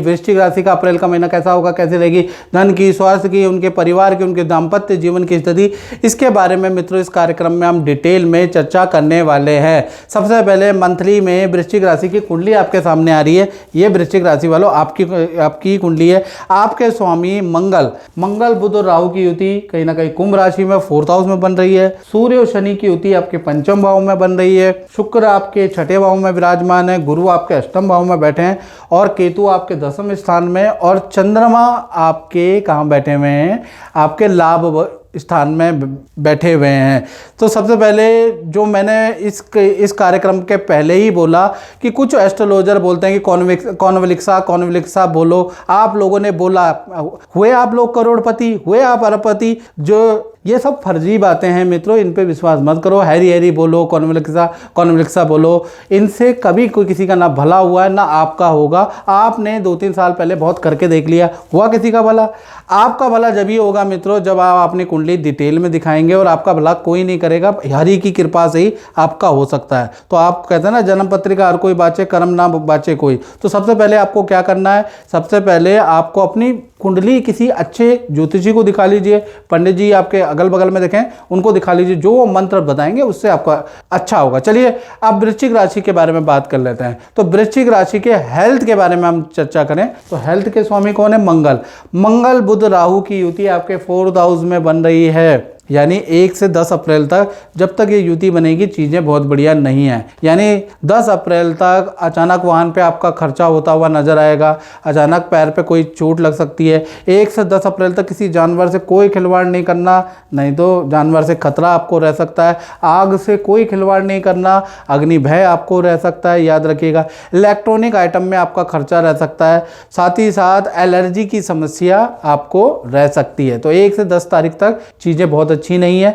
वृश्चिक राशि का अप्रैल का महीना कैसा होगा, कैसे रहेगी, धन की, स्वास्थ्य की, उनके परिवार की, उनके दाम्पत्य जीवन की स्थिति, इसके बारे में मित्रों इस कार्यक्रम में हम डिटेल में चर्चा करने वाले हैं। सबसे पहले मंथली में वृश्चिक राशि की कुंडली आपके सामने आ रही है। ये वृश्चिक राशि वालों आपकी कुंडली है। आपके स्वामी मंगल बुध और राहु की युति कहीं ना कहीं कुंभ राशि में 4th हाउस में बन रही है। सूर्य और शनि की युति आपके 5वें भाव में बन रही है। शुक्र आपके 6ठे भाव में विराजमान है। गुरु आपके 8वें भाव में बैठे हैं और केतु आपके 10वें स्थान में, और चंद्रमा आपके कहाँ बैठे हुए हैं, आपके लाभ स्थान में बैठे हुए हैं। तो सबसे पहले जो मैंने इस कार्यक्रम के पहले ही बोला कि कुछ एस्ट्रोलॉजर बोलते हैं कि कॉन्वलिक्सा बोलो। आप लोगों ने बोला, हुए आप लोग करोड़पति, हुए आप अरबपति। जो ये सब फर्जी बातें हैं मित्रों, इन पे विश्वास मत करो। हैरी बोलो, कॉन्वलिक्सा बोलो, इनसे कभी कोई किसी का ना भला हुआ है ना आपका होगा। आपने 2-3 साल पहले बहुत करके देख लिया, हुआ किसी का भला? आपका भला जब ही होगा मित्रों जब आप अपनी कुंडली डिटेल में दिखाएंगे, और आपका भला कोई नहीं करेगा, हरि की कृपा से ही आपका हो सकता है। तो आप कहते हैं ना, जन्म पत्रिका हर कोई बाचे, कर्म ना बाचे कोई। तो सबसे पहले आपको क्या करना है, सबसे पहले आपको अपनी कुंडली किसी अच्छे ज्योतिषी को दिखा लीजिए। पंडित जी आपके अगल बगल में देखें, उनको दिखा लीजिए, जो वो मंत्र बताएंगे उससे आपका अच्छा होगा। चलिए अब वृश्चिक राशि के बारे में बात कर लेते हैं। तो वृश्चिक राशि के हेल्थ के बारे में हम चर्चा करें तो हेल्थ के स्वामी कौन है? मंगल बुध राहु की युति आपके 4th हाउस में बन रही है। यानी 1 से 10 अप्रैल तक जब तक ये युति बनेगी चीज़ें बहुत बढ़िया नहीं है। यानी 10 अप्रैल तक अचानक वाहन पे आपका खर्चा होता हुआ नजर आएगा, अचानक पैर पे कोई चोट लग सकती है। 1 से 10 अप्रैल तक किसी जानवर से कोई खिलवाड़ नहीं करना, नहीं तो जानवर से खतरा आपको रह सकता है। आग से कोई खिलवाड़ नहीं करना, अग्नि भय आपको रह सकता है, याद रखिएगा। इलेक्ट्रॉनिक आइटम में आपका खर्चा रह सकता है, साथ ही साथ एलर्जी की समस्या आपको रह सकती है। तो 1 से 10 तारीख तक चीज़ें बहुत अच्छी नहीं है,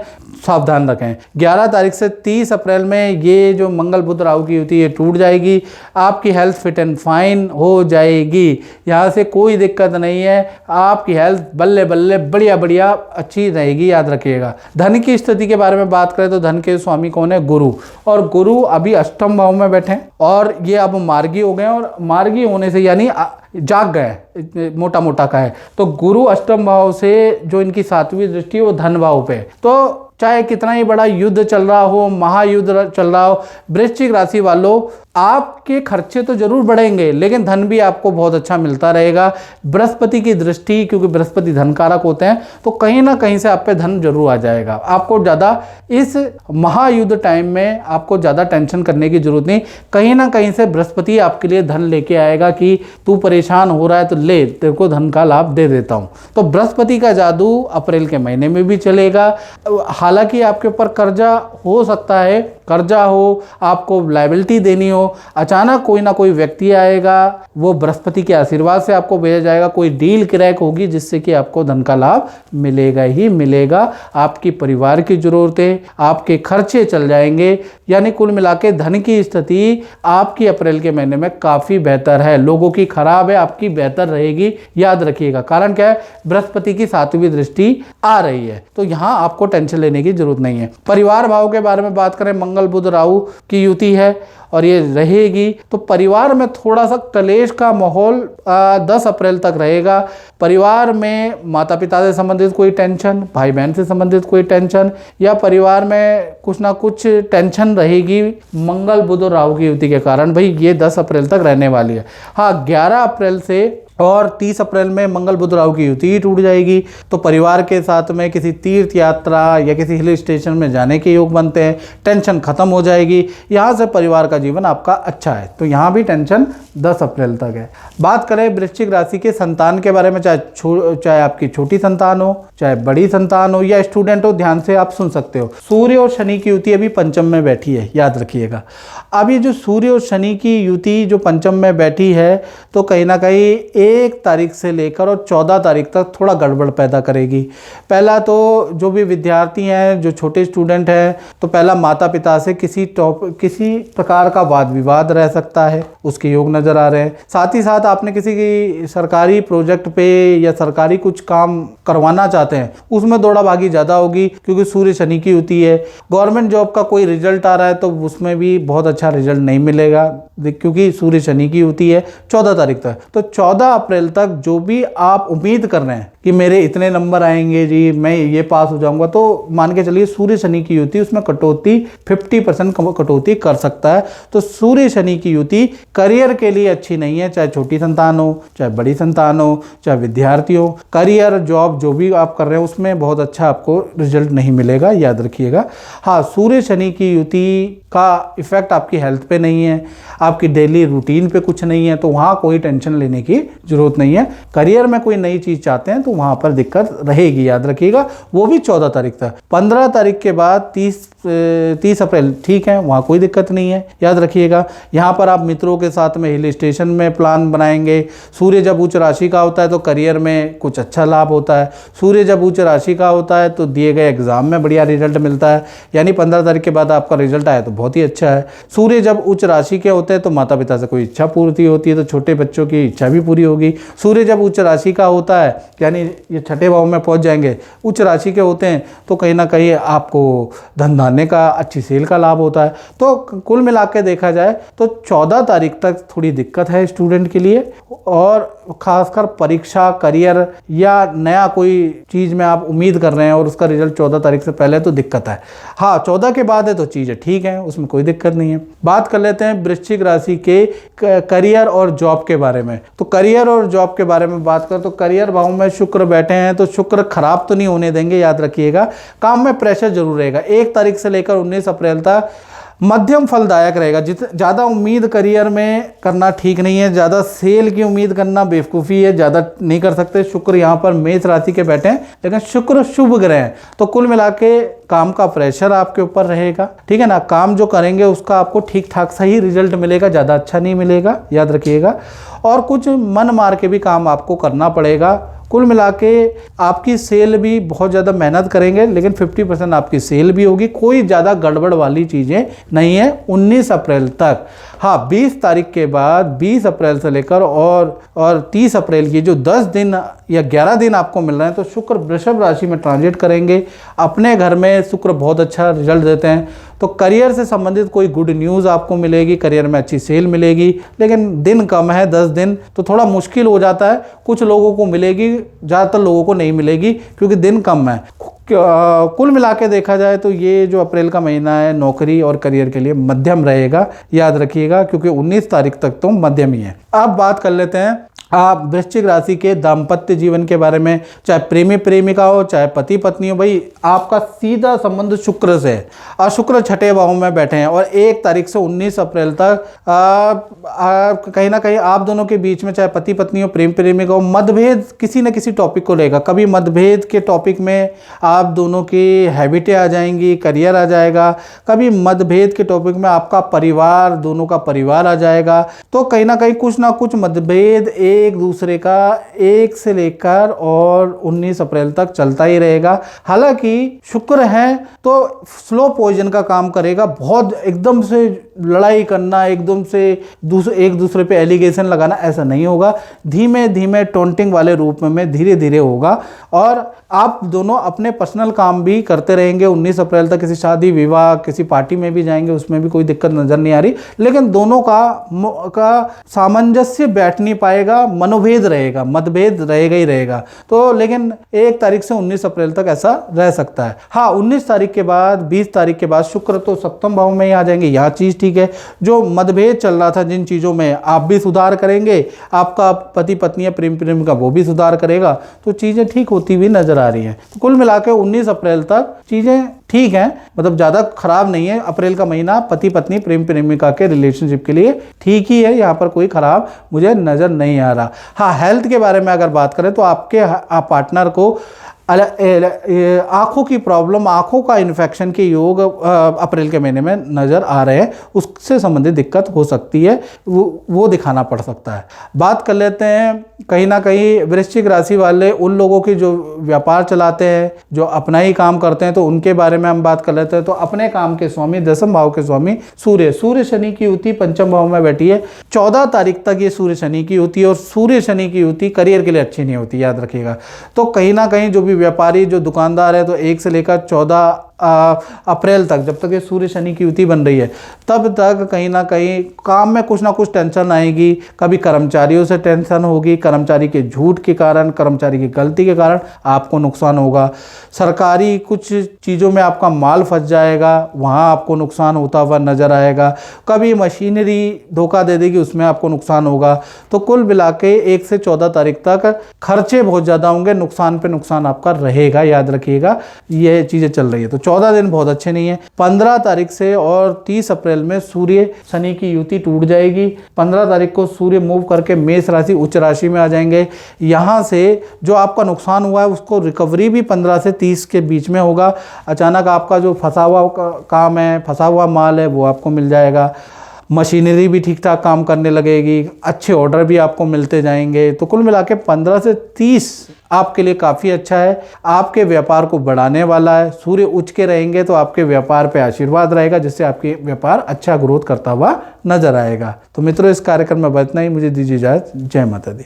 सावधान रखें। 11 तारीख से 30 अप्रैल में ये जो मंगल बुध राहु की युति ये टूट जाएगी। आपकी हेल्थ फिट एंड फाइन हो जाएगी, यहाँ से कोई दिक्कत नहीं है। आपकी हेल्थ बल्ले बल्ले बढ़िया अच्छी रहेगी, याद रखिएगा। धन की स्थिति के बारे में बात करें तो धन के स्वामी कौन है? गुरु। और गुरु अभी 8वें भाव में बैठे हैं और ये अब मार्गी हो गए, और मार्गी होने से यानी जाग गए, मोटा का है। तो गुरु 8वें भाव से जो इनकी 7वीं दृष्टि है वो धन भाव पे। तो चाहे कितना ही बड़ा युद्ध चल रहा हो, महायुद्ध चल रहा हो, वृश्चिक राशि वालों आपके खर्चे तो जरूर बढ़ेंगे लेकिन धन भी आपको बहुत अच्छा मिलता रहेगा। बृहस्पति की दृष्टि, क्योंकि बृहस्पति धन कारक होते हैं, तो कहीं ना कहीं से आप पे धन जरूर आ जाएगा। आपको ज़्यादा इस महायुद्ध टाइम में आपको ज़्यादा टेंशन करने की जरूरत नहीं। कहीं ना कहीं से बृहस्पति आपके लिए धन लेके आएगा कि तू परेशान हो रहा है तो ले, तेरे को धन का लाभ दे देता हूँ। तो बृहस्पति का जादू अप्रैल के महीने में भी चलेगा। हालांकि आपके ऊपर कर्जा हो सकता है, कर्जा हो, आपको लायबिलिटी देनी हो, अचानक कोई ना कोई व्यक्ति आएगा, वो बृहस्पति के आशीर्वाद से आपको भेजा जाएगा। कोई डील क्रैक होगी जिससे कि आपको धन का लाभ मिलेगा ही मिलेगा। आपकी परिवार की जरूरतें, आपके खर्चे चल जाएंगे। यानी कुल मिला के धन की स्थिति आपकी अप्रैल के महीने में काफ़ी बेहतर है। लोगों की खराब है, आपकी बेहतर रहेगी, याद रखिएगा। कारण क्या है? बृहस्पति की 7वीं दृष्टि आ रही है, तो यहाँ आपको टेंशन लेने की जरूरत नहीं है। परिवार भाव के बारे में बात करें, मंगल बुध राहु की युति है और ये रहेगी, तो परिवार में थोड़ा सा क्लेश का माहौल 10 अप्रैल तक रहेगा। परिवार में माता पिता से संबंधित कोई टेंशन, भाई बहन से संबंधित कोई टेंशन, या परिवार में कुछ ना कुछ टेंशन रहेगी मंगल बुध और राहु की युति के कारण। भाई ये 10 अप्रैल तक रहने वाली है। हाँ, 11 अप्रैल से और 30 अप्रैल में मंगल बुध राहु की युति टूट जाएगी। तो परिवार के साथ में किसी तीर्थ यात्रा या किसी हिल स्टेशन में जाने के योग बनते हैं, टेंशन खत्म हो जाएगी। यहाँ से परिवार का जीवन आपका अच्छा है, तो यहाँ भी टेंशन 10 अप्रैल तक है। बात करें वृश्चिक राशि के संतान के बारे में, चाहे आपकी छोटी संतान हो, चाहे बड़ी संतान हो या स्टूडेंट हो, ध्यान से आप सुन सकते हो। सूर्य और शनि की युति अभी 5th में बैठी है, याद रखिएगा। अब ये जो सूर्य और शनि की युति जो 5th में बैठी है, तो कहीं ना कहीं 1 तारीख से लेकर और 14 तारीख तक थोड़ा गड़बड़ पैदा करेगी। पहला तो जो भी विद्यार्थी हैं, जो छोटे स्टूडेंट हैं, तो पहला माता पिता से किसी प्रकार प्रकार का वाद विवाद रह सकता है, उसके योग नजर आ रहे हैं। साथ ही साथ आपने किसी की सरकारी प्रोजेक्ट पे या सरकारी कुछ काम करवाना चाहते हैं, उसमें दौड़ा भागी ज़्यादा होगी क्योंकि सूर्य शनि की होती है। गवर्नमेंट जॉब का कोई रिजल्ट आ रहा है तो उसमें भी बहुत अच्छा रिजल्ट नहीं मिलेगा क्योंकि सूर्य शनि की होती है 14 तारीख तक। तो 14 अप्रैल तक जो भी आप उम्मीद कर रहे हैं कि मेरे इतने नंबर आएंगे जी, मैं ये पास हो जाऊंगा, तो मान के चलिए सूर्य शनि की युति उसमें कटौती 50% कटौती कर सकता है। तो सूर्य शनि की युति करियर के लिए अच्छी नहीं है, चाहे छोटी संतान हो, चाहे बड़ी संतान हो, चाहे विद्यार्थी हो। करियर जॉब जो भी आप कर रहे हैं उसमें बहुत अच्छा आपको रिजल्ट नहीं मिलेगा, याद रखिएगा। हाँ, सूर्य शनि की युति का इफेक्ट आपकी हेल्थ पे नहीं है, आपकी डेली रूटीन पे कुछ नहीं है, तो वहाँ कोई टेंशन लेने की जरूरत नहीं है। करियर में कोई नई चीज़ चाहते हैं तो वहाँ पर दिक्कत रहेगी, याद रखिएगा। वो भी 14 तारीख तक। 15 तारीख के बाद 30 अप्रैल ठीक है, वहाँ कोई दिक्कत नहीं है, याद रखिएगा। यहाँ पर आप मित्रों के साथ में हिल स्टेशन में प्लान बनाएंगे। सूर्य जब उच्च राशि का होता है तो करियर में कुछ अच्छा लाभ होता है। सूर्य जब उच्च राशि का होता है तो दिए गए एग्जाम में बढ़िया रिजल्ट मिलता है, यानी 15 तारीख के बाद आपका रिजल्ट आया तो बहुत ही अच्छा है। सूर्य जब उच्च राशि के होते हैं तो माता पिता से कोई इच्छा पूर्ति होती है, तो छोटे बच्चों की इच्छा भी पूरी होगी। सूर्य जब उच्च राशि का होता है यानी ये छठे भाव में पहुंच जाएंगे, उच्च राशि के होते हैं, तो कहीं ना कहीं आपको धन धान्य का, अच्छी सेल का लाभ होता है। तो कुल मिला के देखा जाए तो 14 तारीख तक थोड़ी दिक्कत है स्टूडेंट के लिए, और खासकर परीक्षा, करियर या नया कोई चीज़ में आप उम्मीद कर रहे हैं और उसका रिजल्ट 14 तारीख से पहले तो दिक्कत है। हाँ, 14 के बाद है तो चीज़ें ठीक हैं, उसमें कोई दिक्कत नहीं है। बात कर लेते हैं वृश्चिक राशि के करियर और जॉब के बारे में। तो करियर और जॉब के बारे में बात करें तो करियर भाव में शुक्र बैठे हैं, तो शुक्र खराब तो नहीं होने देंगे, याद रखिएगा। काम में प्रेशर जरूर रहेगा। 1 तारीख से लेकर 19 अप्रैल तक मध्यम फलदायक रहेगा। ज़्यादा उम्मीद करियर में करना ठीक नहीं है, ज़्यादा सेल की उम्मीद करना बेवकूफ़ी है, ज़्यादा नहीं कर सकते। शुक्र यहाँ पर मेष राशि के बैठे हैं, लेकिन शुक्र शुभ ग्रह हैं, तो कुल मिला के काम का प्रेशर आपके ऊपर रहेगा, ठीक है ना। काम जो करेंगे उसका आपको ठीक ठाक सही रिजल्ट मिलेगा, ज़्यादा अच्छा नहीं मिलेगा, याद रखिएगा। और कुछ मन मार के भी काम आपको करना पड़ेगा। कुल मिला के आपकी सेल भी बहुत ज़्यादा मेहनत करेंगे, लेकिन 50% आपकी सेल भी होगी। कोई ज़्यादा गड़बड़ वाली चीज़ें नहीं है 19 अप्रैल तक। हाँ, 20 तारीख के बाद 20 अप्रैल से लेकर और 30 अप्रैल की जो 10 दिन या 11 दिन आपको मिल रहे हैं, तो शुक्र वृषभ राशि में ट्रांजिट करेंगे। अपने घर में शुक्र बहुत अच्छा रिजल्ट देते हैं, तो करियर से संबंधित कोई गुड न्यूज़ आपको मिलेगी, करियर में अच्छी सेल मिलेगी। लेकिन दिन कम है, 10 दिन, तो थोड़ा मुश्किल हो जाता है। कुछ लोगों को मिलेगी, ज़्यादातर लोगों को नहीं मिलेगी क्योंकि दिन कम है। कुल मिला के देखा जाए तो ये जो अप्रैल का महीना है नौकरी और करियर के लिए मध्यम रहेगा, याद रखिएगा, क्योंकि 19 तारीख तक तो मध्यम ही है। अब बात कर लेते हैं आप वृश्चिक राशि के दाम्पत्य जीवन के बारे में। चाहे प्रेमी प्रेमिका हो, चाहे पति पत्नी हो, भाई आपका सीधा संबंध शुक्र से है, और शुक्र छठे भाव में बैठे हैं। और 1 तारीख से 19 अप्रैल तक कहीं ना कहीं आप दोनों के बीच में, चाहे पति पत्नी हो, प्रेम प्रेमिका हो, मतभेद किसी न किसी टॉपिक को लेगा। कभी मतभेद के टॉपिक में आप दोनों की हैबिटें आ जाएंगी, करियर आ जाएगा। कभी मतभेद के टॉपिक में आपका परिवार, दोनों का परिवार आ जाएगा। तो कहीं ना कुछ मतभेद एक दूसरे का 1 से लेकर और 19 अप्रैल तक चलता ही रहेगा। हालांकि शुक्र है तो स्लो पॉइजन का काम करेगा। बहुत एकदम से लड़ाई करना, एकदम से एक दूसरे पे एलिगेशन लगाना, ऐसा नहीं होगा। धीमे धीमे टोंटिंग वाले रूप में धीरे धीरे होगा। और आप दोनों अपने पर्सनल काम भी करते रहेंगे। 19 अप्रैल तक किसी शादी विवाह, किसी पार्टी में भी जाएंगे, उसमें भी कोई दिक्कत नजर नहीं आ रही। लेकिन दोनों का सामंजस्य बैठ नहीं पाएगा, मनोभेद रहेगा, मतभेद रहेगा ही रहेगा। तो लेकिन 1 तारीख से 19 अप्रैल तक ऐसा रह सकता है। हाँ, 19 तारीख के बाद 20 तारीख के बाद शुक्र तो सप्तम भाव में ही आ जाएंगे। यह चीज ठीक है। जो मतभेद चल रहा था जिन चीजों में, आप भी सुधार करेंगे, आपका पति पत्नी या प्रेम प्रेमिका वो भी सुधार करेगा, तो चीजें ठीक होती हुई नजर आ रही हैं। तो कुल मिलाकर 19 अप्रैल तक चीजें ठीक है, मतलब ज़्यादा खराब नहीं है। अप्रैल का महीना पति पत्नी प्रेम प्रेमिका के रिलेशनशिप के लिए ठीक ही है, यहाँ पर कोई खराब मुझे नज़र नहीं आ रहा। हाँ, हेल्थ के बारे में अगर बात करें तो आपके पार्टनर को आँखों की प्रॉब्लम, आँखों का इन्फेक्शन के योग अप्रैल के महीने में नज़र आ रहे हैं। उससे संबंधित दिक्कत हो सकती है, वो दिखाना पड़ सकता है। बात कर लेते हैं कहीं ना कहीं वृश्चिक राशि वाले उन लोगों की जो व्यापार चलाते हैं, जो अपना ही काम करते हैं, तो उनके बारे में हम बात कर लेते हैं। तो अपने काम के स्वामी, दसम भाव के स्वामी सूर्य शनि की युति पंचम भाव में बैठी है। 14 तारीख तक ये सूर्य शनि की युति, और सूर्य शनि की युति करियर के लिए अच्छी नहीं होती, याद रखिएगा। तो कहीं ना कहीं जो भी व्यापारी, जो दुकानदार है, तो 1 से लेकर 14 अप्रैल तक, जब तक ये सूर्य शनि की युति बन रही है, तब तक कहीं ना कहीं काम में कुछ ना कुछ टेंशन आएगी। कभी कर्मचारियों से टेंशन होगी, कर्मचारी के झूठ के कारण, कर्मचारी की गलती के कारण आपको नुकसान होगा। सरकारी कुछ चीज़ों में आपका माल फंस जाएगा, वहाँ आपको नुकसान होता हुआ नजर आएगा। कभी मशीनरी धोखा दे देगी, उसमें आपको नुकसान होगा। तो कुल मिला के 1 से 14 तारीख तक खर्चे बहुत ज़्यादा होंगे, नुकसान पे नुकसान आपका रहेगा, याद रखिएगा। ये चीज़ें चल रही है। तो 14 दिन बहुत अच्छे नहीं है। 15 तारीख से और 30 अप्रैल में सूर्य शनि की युति टूट जाएगी। 15 तारीख को सूर्य मूव करके मेष राशि, उच्च राशि में आ जाएंगे। यहाँ से जो आपका नुकसान हुआ है उसको रिकवरी भी 15 से 30 के बीच में होगा। अचानक आपका जो फंसा हुआ काम है, फंसा हुआ माल है, वो आपको मिल जाएगा। मशीनरी भी ठीक ठाक काम करने लगेगी, अच्छे ऑर्डर भी आपको मिलते जाएंगे। तो कुल मिला के 15 से 30 आपके लिए काफ़ी अच्छा है, आपके व्यापार को बढ़ाने वाला है। सूर्य उच्च के रहेंगे तो आपके व्यापार पे आशीर्वाद रहेगा, जिससे आपके व्यापार अच्छा ग्रोथ करता हुआ नजर आएगा। तो मित्रों, इस कार्यक्रम में बस इतना ही। मुझे दीजिए इजाज़त। जय माता दी।